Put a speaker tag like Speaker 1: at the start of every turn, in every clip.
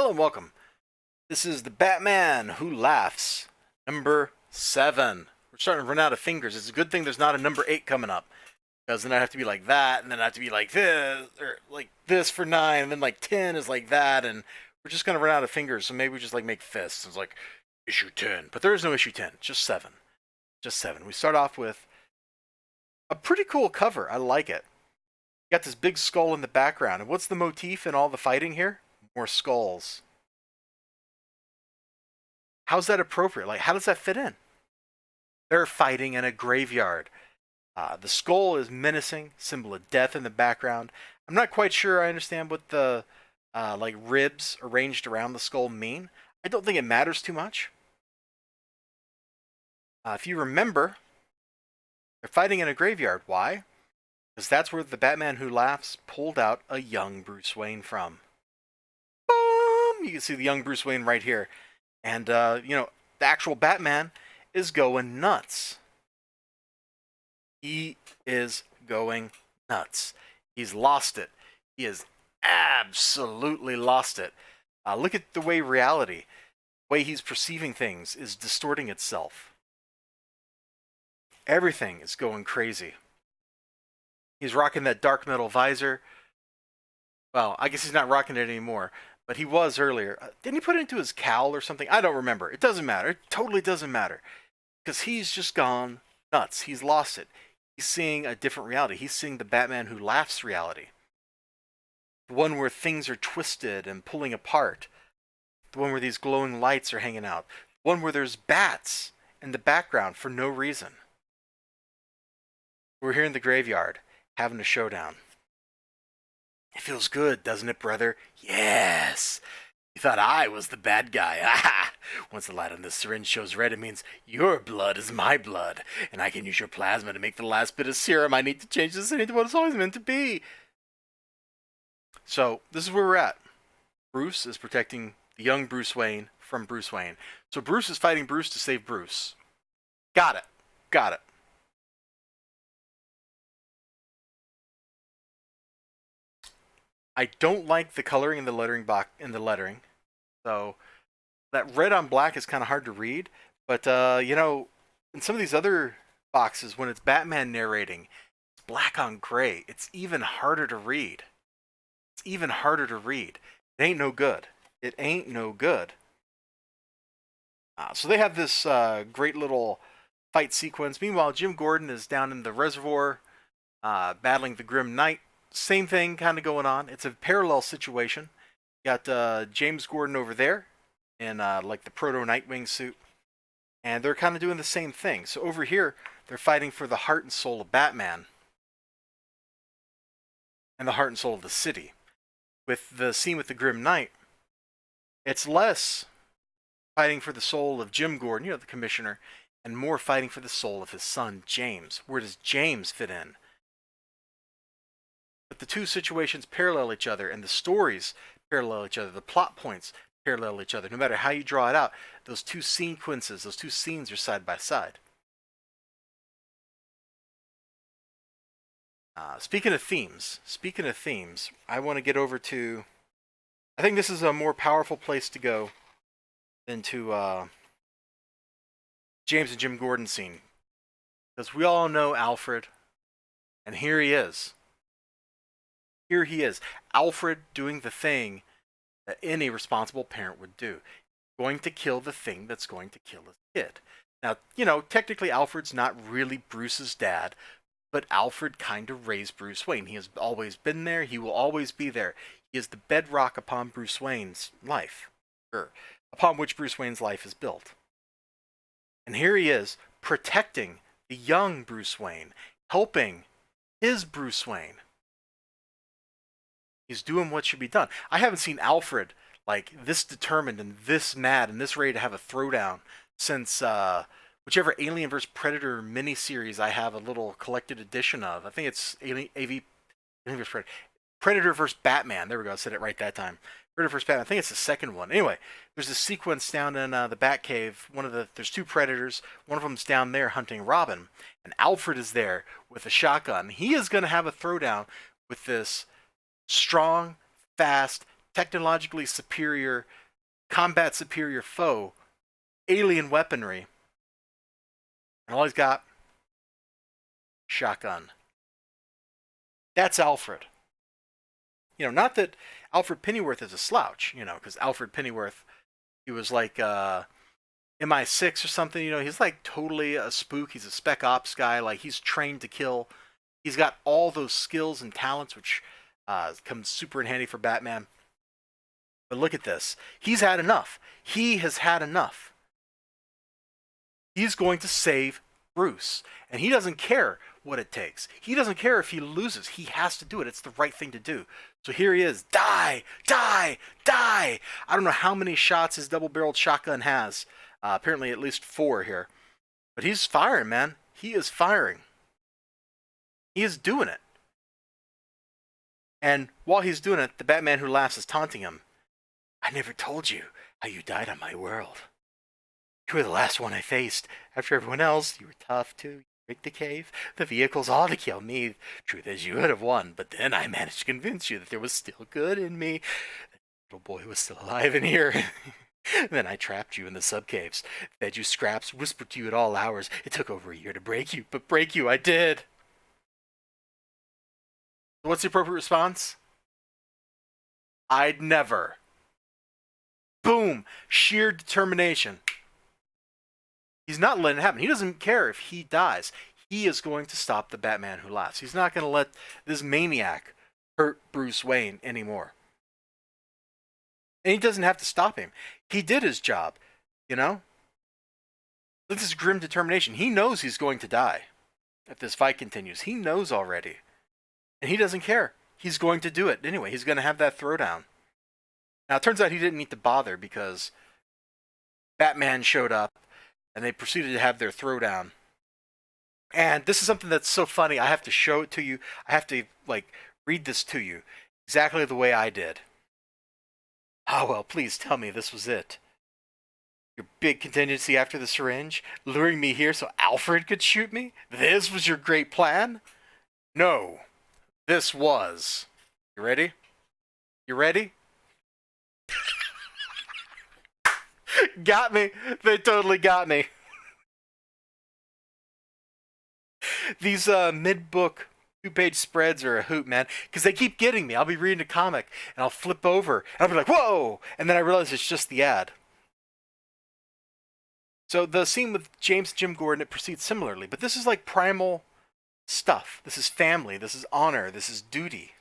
Speaker 1: Hello and welcome. This is the Batman Who Laughs, number 7. We're starting to run out of fingers. It's a good thing there's not a number 8 coming up. Because then I have to be like that, and then I have to be like this, or like this for 9, and then like 10 is like that, and we're just going to run out of fingers, so maybe we just like make fists. It's like issue 10. But there is no issue 10, just 7. Just 7. We start off with a pretty cool cover. I like it. You got this big skull in the background. And what's the motif in all the fighting here? More skulls. How's that appropriate? Like, how does that fit in? They're fighting in a graveyard. The skull is menacing, symbol of death in the background. I'm not quite sure I understand what the like ribs arranged around the skull mean. I don't think it matters too much. If you remember, they're fighting in a graveyard. Why? Because that's where the Batman Who Laughs pulled out a young Bruce Wayne from. Boom! You can see the young Bruce Wayne right here. And, the actual Batman is going nuts. He is going nuts. He's lost it. He has absolutely lost it. Look at the way reality, the way he's perceiving things is distorting itself. Everything is going crazy. He's rocking that dark metal visor. Well, I guess he's not rocking it anymore, but he was earlier. Didn't he put it into his cowl or something? I don't remember. It doesn't matter. It totally doesn't matter. Because he's just gone nuts. He's lost it. He's seeing a different reality. He's seeing the Batman Who Laughs reality. The one where things are twisted and pulling apart. The one where these glowing lights are hanging out. The one where there's bats in the background for no reason. We're here in the graveyard, having a showdown. It feels good, doesn't it, brother? Yes! You thought I was the bad guy. Ah! Once the light on this syringe shows red, it means your blood is my blood, and I can use your plasma to make the last bit of serum I need to change this into what it's always meant to be. So, this is where we're at. Bruce is protecting the young Bruce Wayne from Bruce Wayne. So Bruce is fighting Bruce to save Bruce. Got it. Got it. I don't like the coloring in the lettering So that red on black is kind of hard to read. But in some of these other boxes, when it's Batman narrating, it's black on gray. It's even harder to read. It's even harder to read. It ain't no good. It ain't no good. So they have this great little fight sequence. Meanwhile, Jim Gordon is down in the reservoir battling the Grim Knight. Same thing kind of going on. It's a parallel situation. You got James Gordon over there in like the proto Nightwing suit. And they're kind of doing the same thing. So over here, they're fighting for the heart and soul of Batman. And the heart and soul of the city. With the scene with the Grim Knight, it's less fighting for the soul of Jim Gordon, the commissioner, and more fighting for the soul of his son, James. Where does James fit in? But the two situations parallel each other, and the stories parallel each other, the plot points parallel each other. No matter how you draw it out, those two sequences, those two scenes are side by side. Speaking of themes, I want to get over to... I think this is a more powerful place to go than to James and Jim Gordon scene. Because we all know Alfred, and here he is. Here he is, Alfred doing the thing that any responsible parent would do. Going to kill the thing that's going to kill his kid. Now, technically Alfred's not really Bruce's dad, but Alfred kind of raised Bruce Wayne. He has always been there. He will always be there. He is the bedrock upon Bruce Wayne's life, or upon which Bruce Wayne's life is built. And here he is, protecting the young Bruce Wayne, helping his Bruce Wayne. He's doing what should be done. I haven't seen Alfred like this determined and this mad and this ready to have a throwdown since whichever Alien vs. Predator miniseries I have a little collected edition of. I think it's Predator vs. Batman. There we go. I said it right that time. Predator vs. Batman. I think it's the second one. Anyway, there's a sequence down in the Batcave. There's two predators. One of them's down there hunting Robin, and Alfred is there with a shotgun. He is going to have a throwdown with this strong, fast, technologically superior, combat superior foe, alien weaponry, and all he's got, shotgun. That's Alfred. Not that Alfred Pennyworth is a slouch, because Alfred Pennyworth, he was like MI6 or something. He's like totally a spook. He's a spec ops guy. Like, he's trained to kill. He's got all those skills and talents, which comes super in handy for Batman. But look at this. He's had enough. He has had enough. He's going to save Bruce. And he doesn't care what it takes. He doesn't care if he loses. He has to do it. It's the right thing to do. So here he is. Die! Die! Die! I don't know how many shots his double-barreled shotgun has. Apparently at least 4 here. But he's firing, man. He is firing. He is doing it. And while he's doing it, the Batman Who Laughs is taunting him. I never told you how you died on my world. You were the last one I faced. After everyone else, you were tough too. You rigged the cave, the vehicles, all to kill me. Truth is, you would have won, but then I managed to convince you that there was still good in me. The little boy was still alive in here. Then I trapped you in the subcaves, fed you scraps, whispered to you at all hours. It took over a year to break you, but break you I did. What's the appropriate response? I'd never. Boom! Sheer determination. He's not letting it happen. He doesn't care if he dies. He is going to stop the Batman Who Laughs. He's not going to let this maniac hurt Bruce Wayne anymore. And he doesn't have to stop him. He did his job, This is grim determination. He knows he's going to die if this fight continues. He knows already. And he doesn't care. He's going to do it anyway. He's going to have that throwdown. Now, it turns out he didn't need to bother because Batman showed up and they proceeded to have their throwdown. And this is something that's so funny. I have to show it to you. I have to, read this to you exactly the way I did. Oh, well, please tell me this was it. Your big contingency after the syringe? Luring me here so Alfred could shoot me? This was your great plan? No. This was. You ready? You ready? Got me. They totally got me. These mid-book 2-page spreads are a hoot, man, because they keep getting me. I'll be reading a comic, and I'll flip over, and I'll be like, whoa! And then I realize it's just the ad. So the scene with James and Jim Gordon, it proceeds similarly, but this is like primal stuff. This is family. This is honor. This is duty.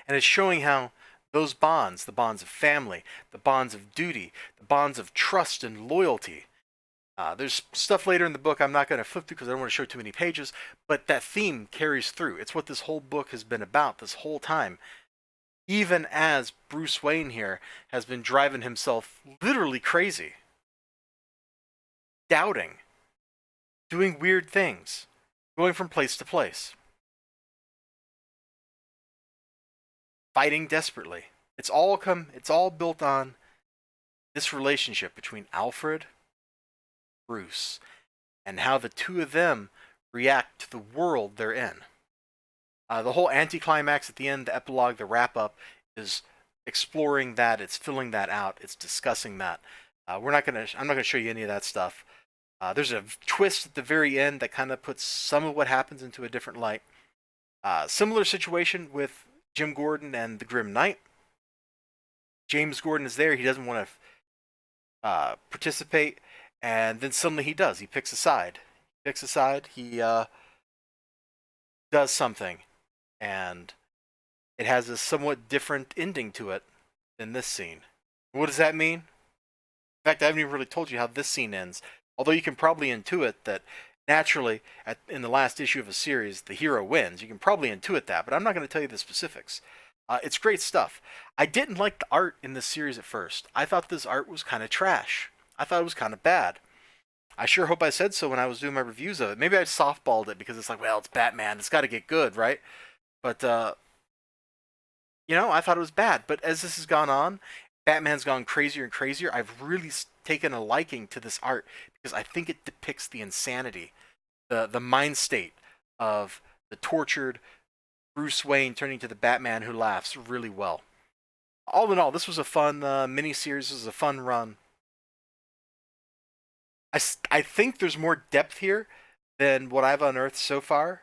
Speaker 1: And it's showing how those bonds, the bonds of family, the bonds of duty, the bonds of trust and loyalty. There's stuff later in the book I'm not going to flip through because I don't want to show too many pages, but that theme carries through. It's what this whole book has been about this whole time. Even as Bruce Wayne here has been driving himself literally crazy. Doubting. Doing weird things. Going from place to place. Fighting desperately. It's all built on this relationship between Alfred, Bruce, and how the two of them react to the world they're in. The whole anticlimax at the end, the epilogue, the wrap-up, is exploring that. It's filling that out. It's discussing that. I'm not gonna show you any of that stuff. There's a twist at the very end that kind of puts some of what happens into a different light. Similar situation with Jim Gordon and the Grim Knight. James Gordon is there. He doesn't want to participate. And then suddenly he does. He picks a side. He does something. And it has a somewhat different ending to it than this scene. What does that mean? In fact, I haven't even really told you how this scene ends. Although you can probably intuit that naturally, in the last issue of a series, the hero wins. You can probably intuit that, but I'm not going to tell you the specifics. It's great stuff. I didn't like the art in this series at first. I thought this art was kind of trash. I thought it was kind of bad. I sure hope I said so when I was doing my reviews of it. Maybe I softballed it because it's like, well, it's Batman. It's got to get good, right? But, I thought it was bad. But as this has gone on, Batman's gone crazier and crazier. I've really taken a liking to this art because I think it depicts the insanity, the mind state of the tortured Bruce Wayne turning to the Batman Who Laughs really well. all in all, this was a fun mini-series. This was a fun run. I think there's more depth here than what I've unearthed so far.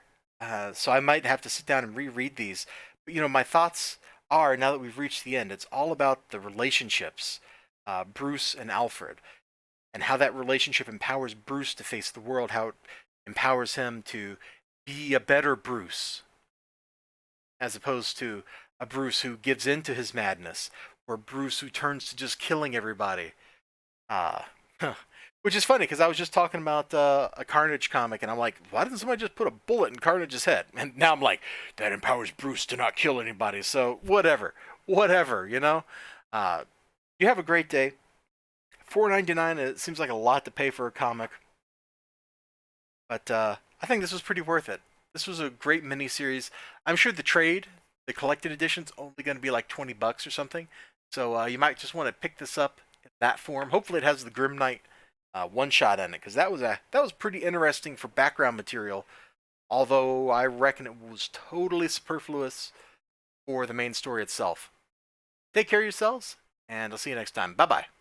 Speaker 1: So I might have to sit down and reread these. But, my thoughts are, now that we've reached the end, it's all about the relationships, Bruce and Alfred, and how that relationship empowers Bruce to face the world, how it empowers him to be a better Bruce, as opposed to a Bruce who gives in to his madness, or Bruce who turns to just killing everybody. Uh, which is funny because I was just talking about a Carnage comic, and I'm like, why didn't somebody just put a bullet in Carnage's head? And now I'm like, that empowers Bruce to not kill anybody. So whatever, whatever. You have a great day. $4.99. It seems like a lot to pay for a comic, but I think this was pretty worth it. This was a great miniseries. I'm sure the collected edition's only going to be like $20 or something. So you might just want to pick this up in that form. Hopefully, it has the Grim Knight one shot in it, because that was pretty interesting for background material. Although I reckon it was totally superfluous for the main story itself. Take care of yourselves, and I'll see you next time. Bye bye.